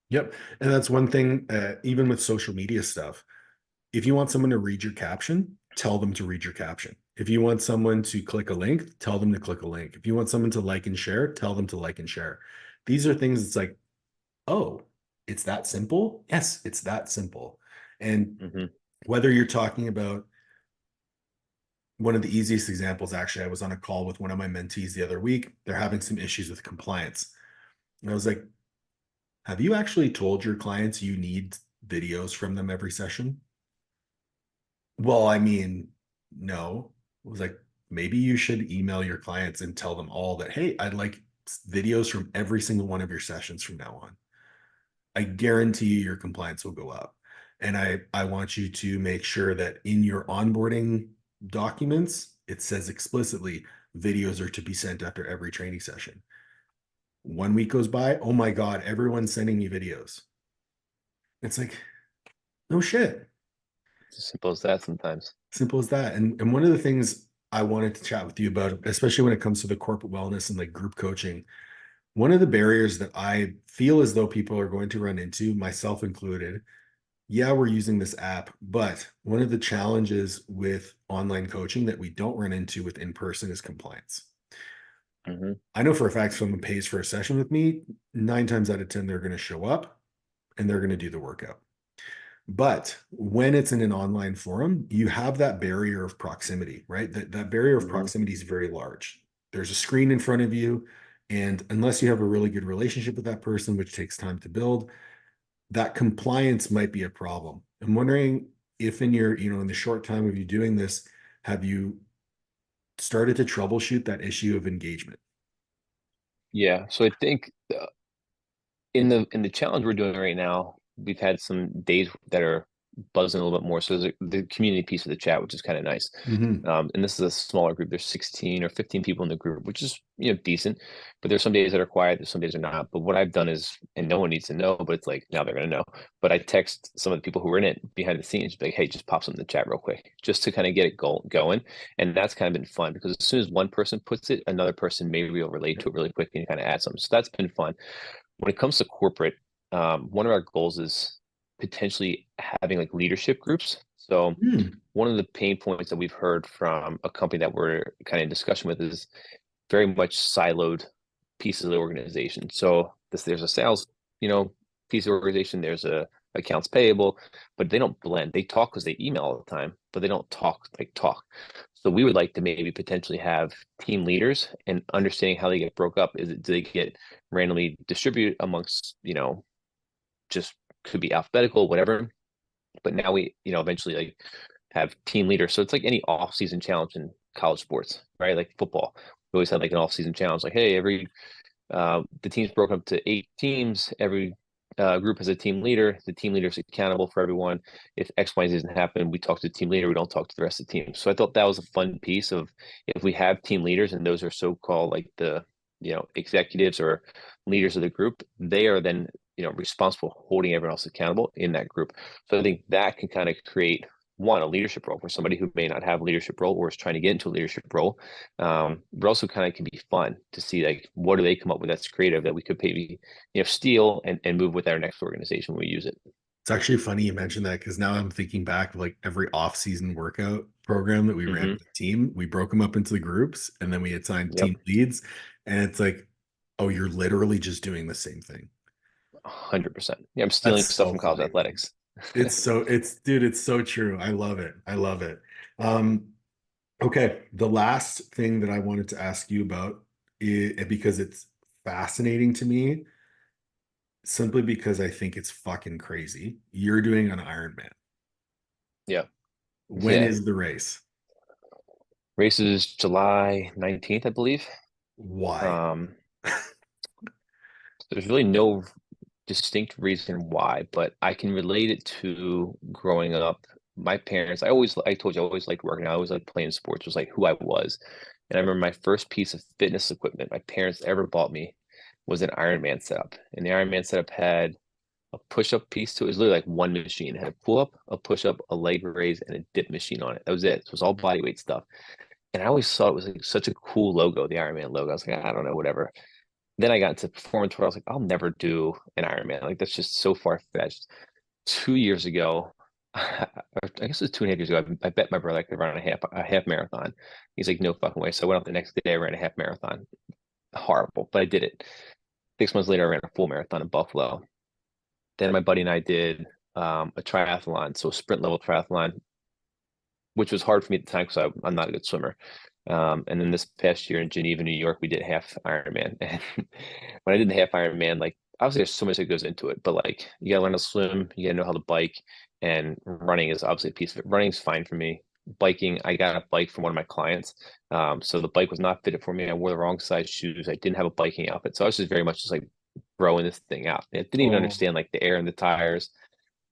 Yep. And that's one thing, even with social media stuff. If you want someone to read your caption, tell them to read your caption. If you want someone to click a link, tell them to click a link. If you want someone to like and share, tell them to like and share. These are things it's like, oh, it's that simple? Yes, it's that simple. And whether you're talking about one of the easiest examples, actually, I was on a call with one of my mentees the other week. They're having some issues with compliance. And I was like, have you actually told your clients you need videos from them every session? Well, I mean, no. It was like, maybe you should email your clients and tell them all that, hey, I'd like videos from every single one of your sessions from now on. I guarantee you your compliance will go up. And I want you to make sure that in your onboarding documents, it says explicitly videos are to be sent after every training session. 1 week goes by. Oh my God, everyone's sending me videos. It's like, no shit. It's as simple as that sometimes. Simple as that. And one of the things I wanted to chat with you about, especially when it comes to the corporate wellness and like group coaching, one of the barriers that I feel as though people are going to run into, myself included, yeah, we're using this app, but one of the challenges with online coaching that we don't run into with in person is compliance. I know for a fact someone pays for a session with me, 9 times out of 10, they're going to show up and they're going to do the workout. But when it's in an online forum, you have that barrier of proximity, right? That barrier of proximity is very large. There's a screen in front of you, and unless you have a really good relationship with that person, which takes time to build, that compliance might be a problem. I'm wondering if in your, in the short time of you doing this, have you started to troubleshoot that issue of engagement? Yeah. So I think in the challenge we're doing right now, we've had some days that are buzzing a little bit more. So there's the community piece of the chat, which is kind of nice. And this is a smaller group. There's 16 or 15 people in the group, which is decent. But there's some days that are quiet. There's some days are not. But what I've done is, and no one needs to know, but it's like now they're gonna know. But I text some of the people who are in it behind the scenes, like, hey, just pop something in the chat real quick, just to kind of get it going. And that's kind of been fun because as soon as one person puts it, another person maybe will relate to it really quick and kind of add something. So that's been fun. When it comes to corporate, one of our goals is potentially having like leadership groups. So one of the pain points that we've heard from a company that we're kind of in discussion with is very much siloed pieces of the organization. So there's a sales, piece of organization, there's a accounts payable, but they don't blend. They talk because they email all the time, but they don't talk like talk. So we would like to maybe potentially have team leaders and understanding how they get broke up. Do they get randomly distributed amongst, just could be alphabetical, whatever. But now we, eventually like have team leaders. So it's like any off-season challenge in college sports, right? Like football. We always had like an off-season challenge, like, hey, the team's broken up to 8 teams. Every group has a team leader. The team leader is accountable for everyone. If X, Y, Z doesn't happen, we talk to the team leader. We don't talk to the rest of the team. So I thought that was a fun piece of if we have team leaders and those are so-called like the executives or leaders of the group, they are then responsible for holding everyone else accountable in that group. So I think that can kind of create a leadership role for somebody who may not have a leadership role or is trying to get into a leadership role. But also kind of can be fun to see like what do they come up with that's creative that we could maybe steal and move with our next organization when we use it. It's actually funny you mentioned that because now I'm thinking back of like every off-season workout program that we ran with the team. We broke them up into the groups and then we assigned team leads. And it's like, oh, you're literally just doing the same thing. 100%. Yeah, I'm stealing That's stuff so from college funny. athletics. It's so true. I love it. I love it. Okay, the last thing that I wanted to ask you about because it's fascinating to me, simply because I think it's fucking crazy. You're doing an Ironman. Yeah. When Yeah. is the race? Race is July 19th, I believe. Why? Um, there's really no distinct reason why, but I can relate it to growing up. My parents, I told you, I always liked working. I always liked playing sports. It was like who I was. And I remember my first piece of fitness equipment my parents ever bought me was an Ironman setup. And the Ironman setup had a push-up piece to it. It was literally like one machine. It had a pull-up, a push-up, a leg raise, and a dip machine on it. That was it. So it was all body weight stuff. And I always saw it was like such a cool logo, the Ironman logo. I was like, I don't know, whatever. Then I got into performance where I was like, I'll never do an Ironman. Like that's just so far-fetched. 2 years ago, I guess it was 2.5 years ago, I bet my brother I could run a half marathon. He's like, no fucking way. So I went out the next day, I ran a half marathon. Horrible, but I did it. 6 months later, I ran a full marathon in Buffalo. Then my buddy and I did a triathlon, so a sprint level triathlon, which was hard for me at the time because I'm not a good swimmer. And then this past year in Geneva, New York, we did half Ironman. And when I did the half Ironman, like obviously there's so much that goes into it, but like you gotta learn to swim, you gotta know how to bike, and running is obviously a piece of it. Running's fine for me. Biking, I got a bike from one of my clients. So the bike was not fitted for me. I wore the wrong size shoes. I didn't have a biking outfit. So I was just very much just like throwing this thing out. I didn't even Oh, understand like the air in the tires,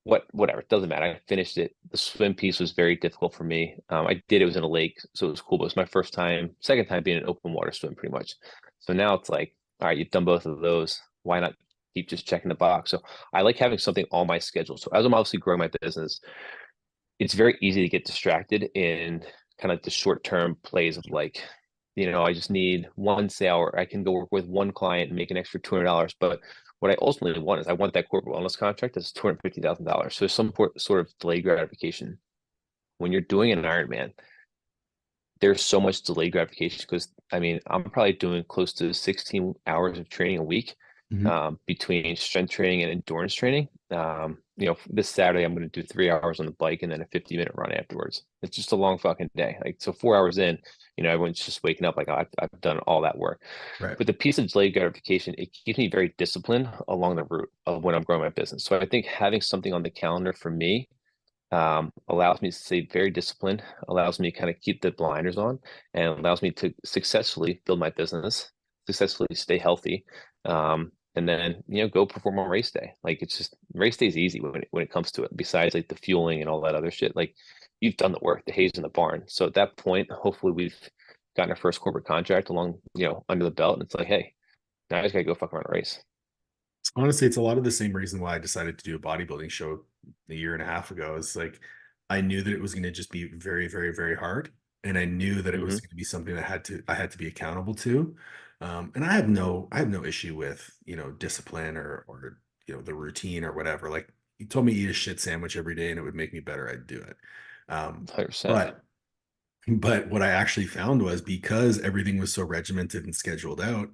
whatever, it doesn't matter. I finished it. The swim piece was very difficult for me. I did, it was in a lake, so it was cool, but it was my first time, second time being an open water swim pretty much. So now it's like, all right, you've done both of those. Why not keep just checking the box? So I like having something on my schedule. So as I'm obviously growing my business, it's very easy to get distracted in kind of like the short term plays of like, I just need one sale or I can go work with one client and make an extra $200. But what I ultimately want is I want that corporate wellness contract that's $250,000. So some sort of delayed gratification. When you're doing an Ironman, there's so much delayed gratification because I mean, I'm probably doing close to 16 hours of training a week mhm. between strength training and endurance training. This Saturday I'm going to do 3 hours on the bike and then a 50-minute run afterwards. It's just a long fucking day. Like, so 4 hours in, everyone's just waking up like, oh, I've done all that work. Right. But the piece of delayed gratification, it keeps me very disciplined along the route of when I'm growing my business. So I think having something on the calendar for me allows me to stay very disciplined, allows me to kind of keep the blinders on, and allows me to successfully build my business, successfully stay healthy, and then go perform on race day. Like it's just race day is easy when it comes to it. Besides like the fueling and all that other shit, like you've done the work, the hay's in the barn. So at that point, hopefully we've gotten our first corporate contract along, under the belt, and it's like, hey, now I just gotta go fuck around a race. Honestly, it's a lot of the same reason why I decided to do a bodybuilding show a year and a half ago. It's like I knew that it was going to just be very, very, very hard, and I knew that it was Mm-hmm. going to be something that I had to be accountable to. And I have no issue with discipline or the routine or whatever. Like you told me eat a shit sandwich every day and it would make me better, I'd do it. Um, 100%. but but what I actually found was because everything was so regimented and scheduled out,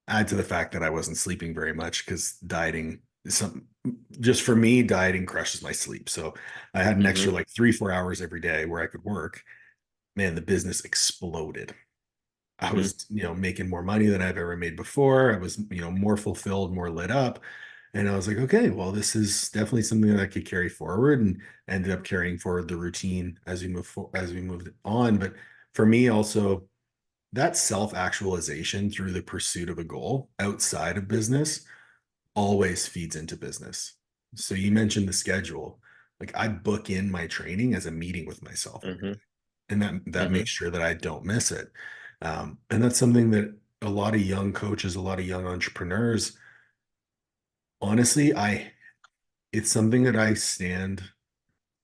add to the fact that I wasn't sleeping very much because dieting is something just for me, dieting crushes my sleep. So I had an extra Mm-hmm. like 3, 4 hours every day where I could work. Man, the business exploded. I Mm-hmm. was, making more money than I've ever made before. I was, more fulfilled, more lit up. And I was like, okay, well, this is definitely something that I could carry forward, and ended up carrying forward the routine as we moved on. But for me also, that self-actualization through the pursuit of a goal outside of business always feeds into business. So you mentioned the schedule. Like I book in my training as a meeting with myself every Mm-hmm. day, and that Mm-hmm. makes sure that I don't miss it. And that's something that a lot of young coaches, a lot of young entrepreneurs, honestly, it's something that I stand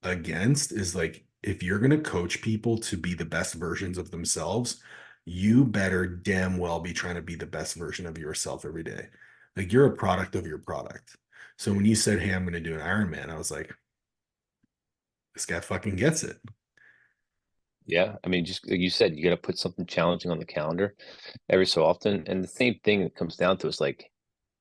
against is like if you're going to coach people to be the best versions of themselves, you better damn well be trying to be the best version of yourself every day. Like you're a product of your product. So when you said, "Hey, I'm going to do an Ironman," I was like, "This guy fucking gets it." Yeah, I mean, just like you said, you got to put something challenging on the calendar every so often. And the same thing that comes down to is like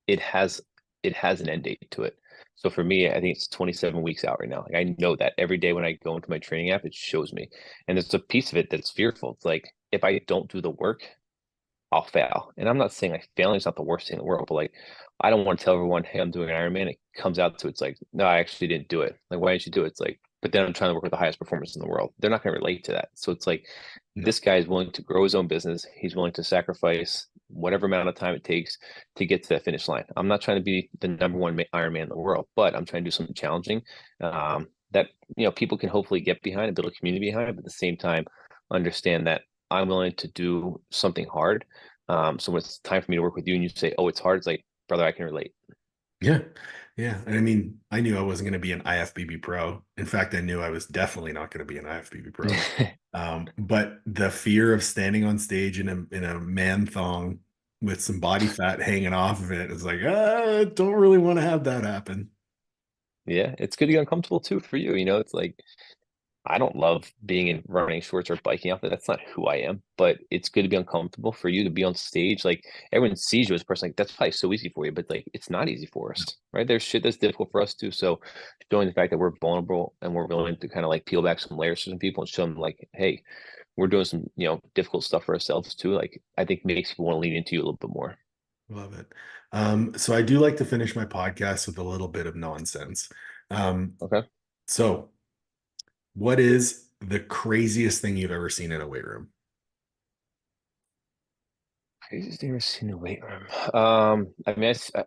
it has it has an end date to it. So for me, I think it's 27 weeks out right now. Like I know that every day when I go into my training app, it shows me. And there's a piece of it that's fearful. It's like if I don't do the work, I'll fail. And I'm not saying like failing is not the worst thing in the world, but like I don't want to tell everyone, hey, I'm doing an Ironman. It comes out to it's like, no, I actually didn't do it. Like, why didn't you do it? It's like, but then I'm trying to work with the highest performers in the world. They're not going to relate to that. So it's like No. this guy is willing to grow his own business. He's willing to sacrifice whatever amount of time it takes to get to that finish line. I'm not trying to be the number one Ironman in the world, but I'm trying to do something challenging that people can hopefully get behind and build a community behind, but at the same time understand that I'm willing to do something hard. So when it's time for me to work with you and you say, oh, it's hard, it's like, brother, I can relate. Yeah. Yeah. And I mean, I knew I wasn't going to be an IFBB pro. In fact, I knew I was definitely not going to be an IFBB pro. But the fear of standing on stage in a man thong with some body fat hanging off of it is like, I don't really want to have that happen. Yeah, it's good to get uncomfortable too for you. It's like I don't love being in running shorts or biking outfit. That's not who I am, but it's good to be uncomfortable for you to be on stage. Like everyone sees you as a person, like that's probably so easy for you, but like it's not easy for us, right? There's shit that's difficult for us too. So showing the fact that we're vulnerable and we're willing to kind of like peel back some layers to some people and show them like, hey, we're doing some, difficult stuff for ourselves too. Like I think makes people want to lean into you a little bit more. Love it. So I do like to finish my podcast with a little bit of nonsense. Um, Okay. so what is the craziest thing you've ever seen in a weight room? Craziest thing I've seen in the weight room. I mean, I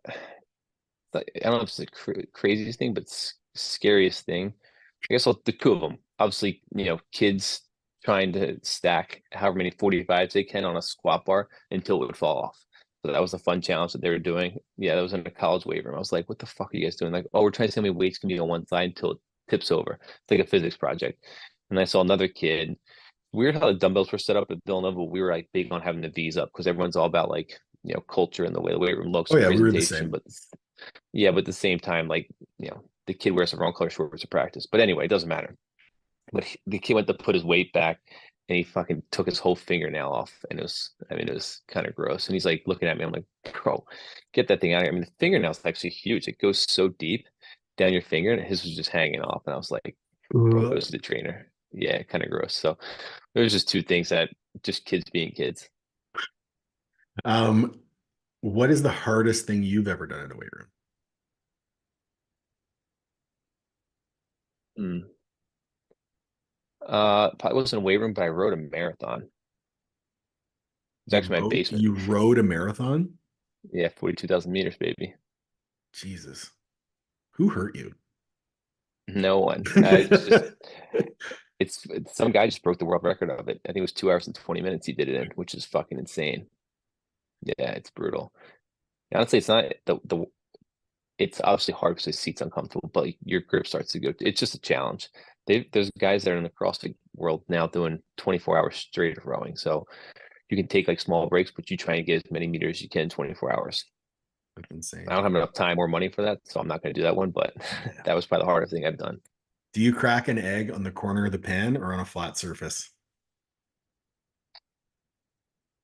don't know if it's the craziest thing, but scariest thing. I guess the two of them. Obviously, kids trying to stack however many 45s they can on a squat bar until it would fall off. So that was a fun challenge that they were doing. Yeah, that was in a college weight room. I was like, what the fuck are you guys doing? Like, oh, we're trying to see how many weights can be on one side until it tips over. It's like a physics project. And I saw another kid. Weird how the dumbbells were set up at Villanova, but we were like big on having the V's up because everyone's all about like, culture and the way the weight room looks Oh and yeah, we were the presentation. same. But yeah, but at the same time, like, the kid wears the wrong color shorts to practice. But anyway, it doesn't matter. But the kid went to put his weight back and he fucking took his whole fingernail off. And it was kind of gross. And he's like looking at me. I'm like, bro, get that thing out of here. I mean, the fingernail's actually huge. It goes so deep down your finger, and his was just hanging off. And I was like, bro, goes to the trainer. Yeah, kind of gross. So there's just two things that just kids being kids. Um, what is the hardest thing you've ever done in a weight room? Mm. Probably wasn't a weight room, but I rode a marathon. It's You actually my rode basement. you rode a marathon? Yeah, 42,000 meters, baby. Jesus. Who hurt you? No one. It's some guy just broke the world record of it. I think it was 2 hours and 20 minutes he did it in, which is fucking insane. Yeah, it's brutal. Honestly, it's not the it's obviously hard because the seat's uncomfortable, but like, your grip starts to go. It's just a challenge. There's guys that are in the CrossFit world now doing 24 hours straight of rowing. So you can take like small breaks, but you try and get as many meters as you can in 24 hours. That's I insane. don't have enough time or money for that, so I'm not going to do that one. But Yeah. that was probably the hardest thing I've done. Do you crack an egg on the corner of the pan or on a flat surface?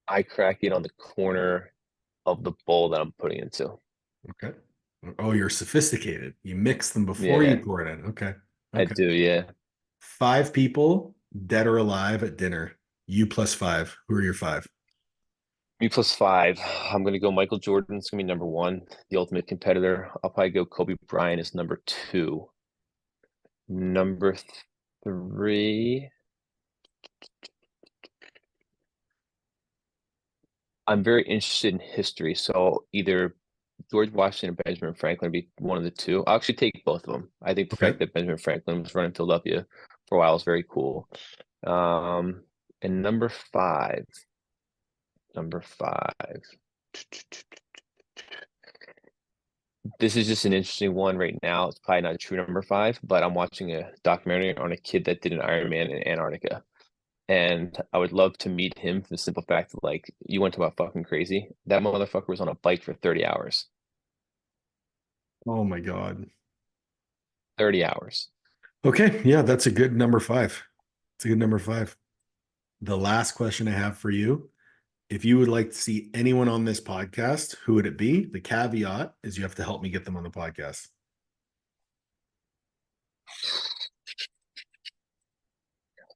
I crack it on the corner of the bowl that I'm putting into. Okay. Oh, you're sophisticated. You mix them before you Yeah, pour it in. Okay. I Okay. do. Yeah. Five people, dead or alive, at dinner. You plus five. Who are your five? Me plus five. I'm gonna go Michael Jordan's gonna be number one, the ultimate competitor. I'll probably go Kobe Bryant as number two. Number three. I'm very interested in history, so either George Washington or Benjamin Franklin would be one of the two. I'll actually take both of them. I think the Okay. fact that Benjamin Franklin was running Philadelphia for a while is very cool. Um, and number five. This is just an interesting one right now. It's probably not a true number five, but I'm watching a documentary on a kid that did an Ironman in Antarctica. And I would love to meet him for the simple fact that, like, you went about fucking crazy. That motherfucker was on a bike for 30 hours. Oh my God. 30 hours. Okay. Yeah, that's a good number five. It's a good number five. The last question I have for you. If you would like to see anyone on this podcast, who would it be? The caveat is you have to help me get them on the podcast.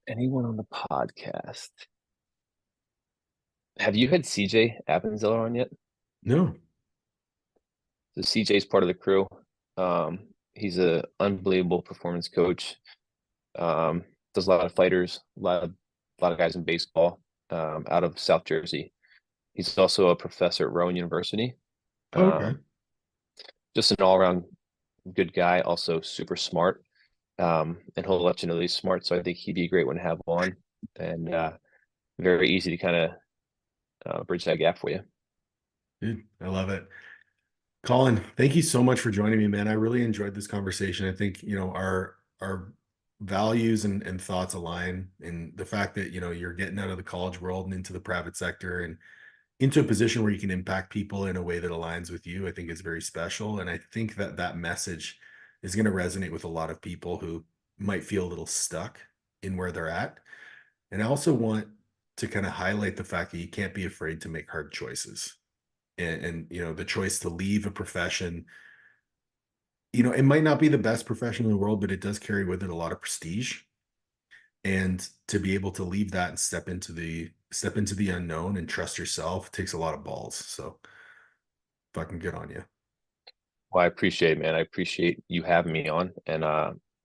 Anyone on the podcast? Have you had CJ Appenzell on yet? No. So CJ's part of the crew. He's a unbelievable performance coach. Um, does a lot of fighters, a lot of guys in baseball, out of South Jersey. He's also a professor at Rowan University. Oh, okay. Um, just an all-around good guy, also super smart. And he'll let you know that he's smart. So I think he'd be a great one to have on, and very easy to kind of bridge that gap for you. Dude, I love it. Colin, thank you so much for joining me, man. I really enjoyed this conversation. I think, our values and thoughts align in the fact that, you're getting out of the college world and into the private sector and into a position where you can impact people in a way that aligns with you. I think is very special. And I think that that message is going to resonate with a lot of people who might feel a little stuck in where they're at. And I also want to kind of highlight the fact that you can't be afraid to make hard choices. And the choice to leave a profession, it might not be the best profession in the world, but it does carry with it a lot of prestige. And to be able to leave that and step into the unknown and trust yourself takes a lot of balls. So fucking good on you. Well, I appreciate it, man. I appreciate you having me on. And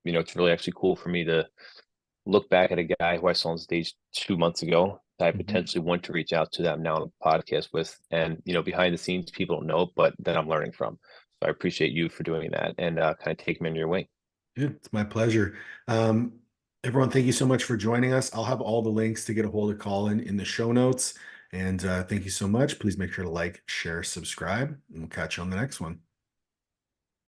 it's really actually cool for me to look back at a guy who I saw on stage 2 months ago that I Mhm. potentially want to reach out to that I'm now on a podcast with. And behind the scenes, people don't know, but that I'm learning from. So I appreciate you for doing that and kind of taking me under your wing. Yeah, it's my pleasure. Um, Everyone, thank you so much for joining us. I'll have all the links to get a hold of Colin in the show notes. And thank you so much. Please make sure to like, share, subscribe, and we'll catch you on the next one.